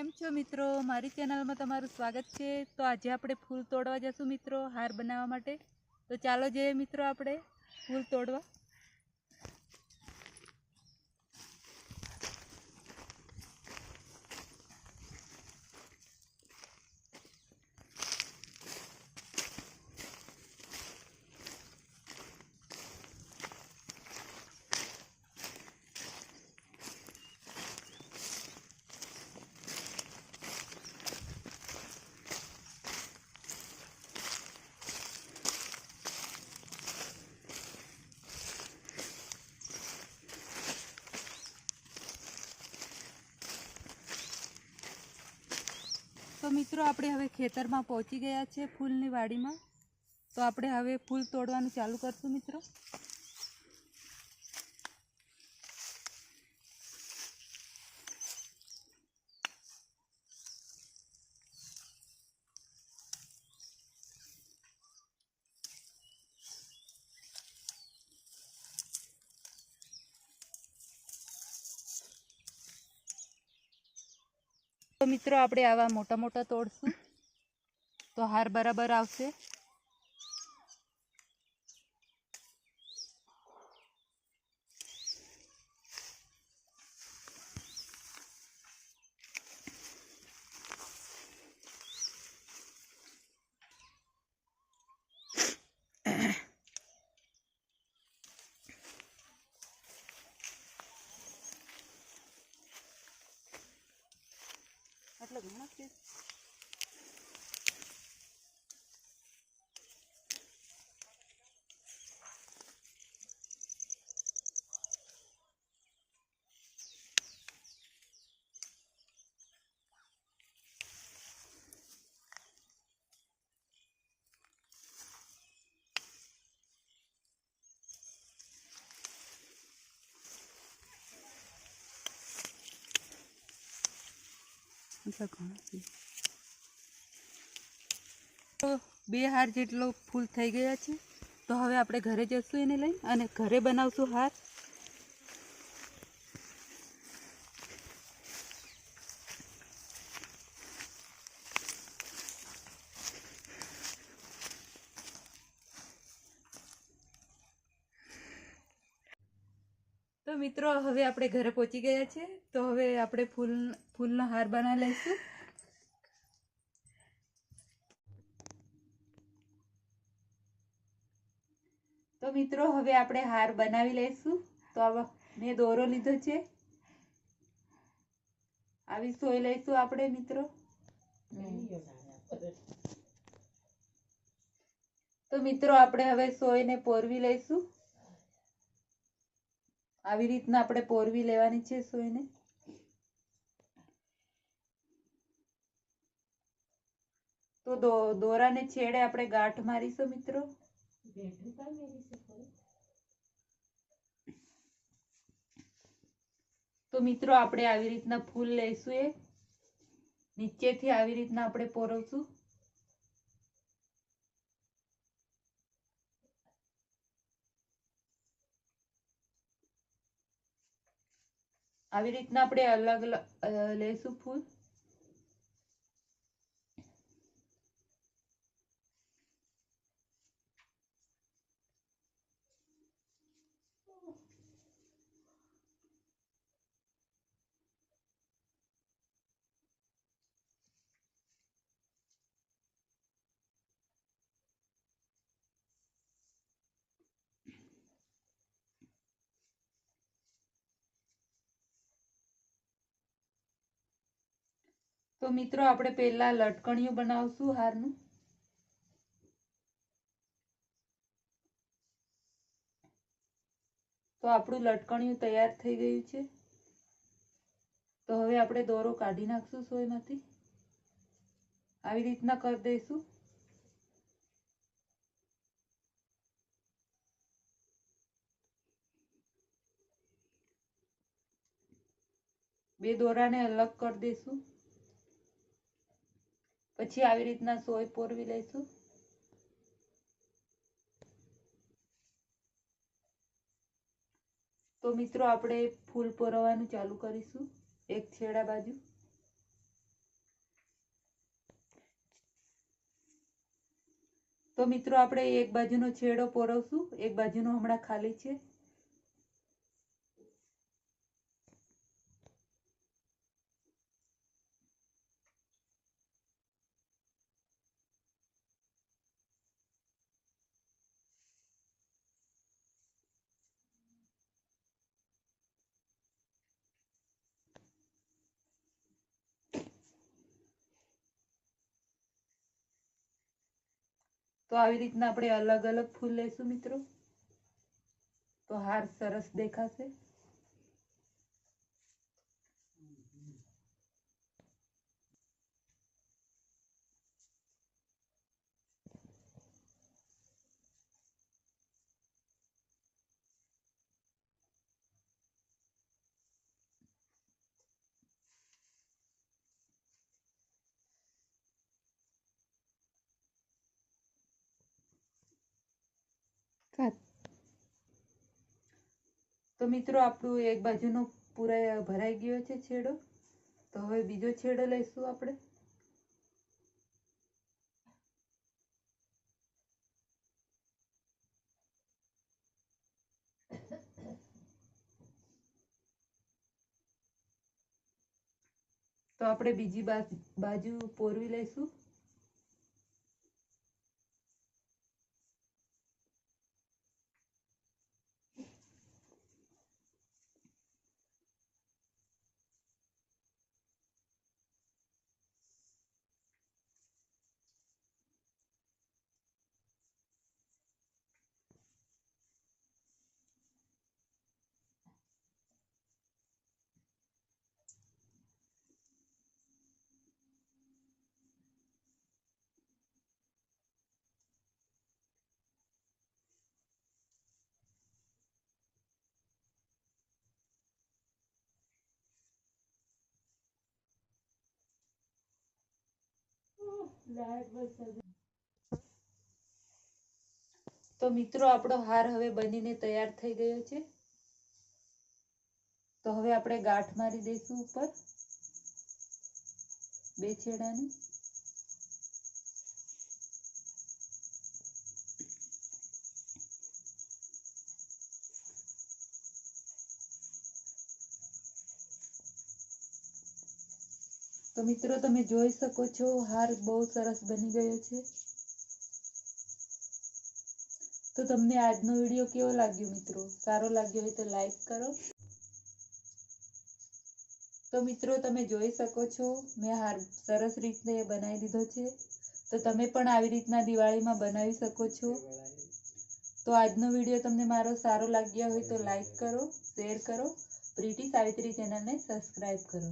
કેમ છો મિત્રો? મારી ચેનલમાં તમારું સ્વાગત છે। તો આજે આપણે ફૂલ તોડવા જશું મિત્રો, હાર બનાવવા માટે। તો ચાલો જઈએ મિત્રો આપણે ફૂલ તોડવા। તો મિત્રો આપણે હવે ખેતરમાં પહોંચી ગયા છે ફૂલની વાડીમાં। તો આપણે હવે ફૂલ તોડવાનું ચાલુ કરશું મિત્રો। તો મિત્રો આપણે આવા મોટા મોટા તોડશું તો હાર બરાબર આવશે। આટલા ઘણા છે। તો 2 હાર જેટલો ફૂલ થઈ ગયા છે। તો હવે આપણે ઘરે જશું એને લઈને અને ઘરે બનાવશું હાર। તો મિત્રો હવે આપણે ઘરે પહોંચી ગયા છે। તો હવે આપણે ફૂલનો હાર બનાવી લઈશું। તો મિત્રો હવે આપણે હાર બનાવી લઈશું। તો મેં દોરો લીધો છે, આવી સોય લઈશું આપણે મિત્રો। તો મિત્રો આપણે હવે સોયને પોરવી લઈશું। આવી રીતના આપણે પોરવી લેવાની છે સોયને। તો દોરાને છેડે આપણે ગાંઠ મારીશું મિત્રો। તો મિત્રો આપણે આવી રીતના ફૂલ લઈશું, એ નીચેથી આવી રીતના આપણે પોરવશું। આવી રીતના આપણે અલગ લઈશું ફૂલ। તો મિત્રો આપણે પહેલા લટકણિયું બનાવશું હારનું। તો આપણું લટકણિયું તૈયાર થઈ ગયું છે। તો હવે આપણે દોરો કાઢી નાખશું સોયમાંથી, આવી રીતના કરી દઈશું। બે દોરાને અલગ કરી દઈશું। પછી આવી રીતના સોય પોરવી લઈશું। તો મિત્રો આપણે ફૂલ પોરવવાનું ચાલુ કરીશું એક છેડા બાજુ। તો મિત્રો આપણે એક બાજુનો છેડો પોરવશું, એક બાજુનો હમણાં ખાલી છે. તો આવી રીતના આપણે અલગ અલગ ફૂલ લઈશું મિત્રો, તો હાર સરસ દેખાશે. તો મિત્રો આપણું એક બાજુનો ભરાઈ ગયો છે છેડો. તો હવે બીજો છેડો લઈશું આપણે. તો આપણે બીજી બાજુ પોરવી લઈશું. તો મિત્રો આપણો હાર હવે બનીને તૈયાર થઈ ગયો છે. તો હવે આપણે ગાંઠ મારી દઈશું ઉપર બે છેડાની. તો મિત્રો તમે જોઈ શકો છો હાર બહુ સરસ બની ગયો છે. તો તમને આજનો વિડીયો કેવો લાગ્યો મિત્રો? સારો લાગ્યો હોય તો લાઈક કરો. તો મિત્રો તમે જોઈ શકો છો મેં હાર સરસ રીતે બનાવી દીધો છે. તો તમે પણ આવી રીતના દિવાળીમાં બનાવી શકો છો. તો આજનો વિડીયો તમને મારો સારો લાગ્યો હોય તો લાઈક કરો, શેર કરો, પ્રીતિ સાવિત્રી ચેનલને સબસ્ક્રાઇબ કરો.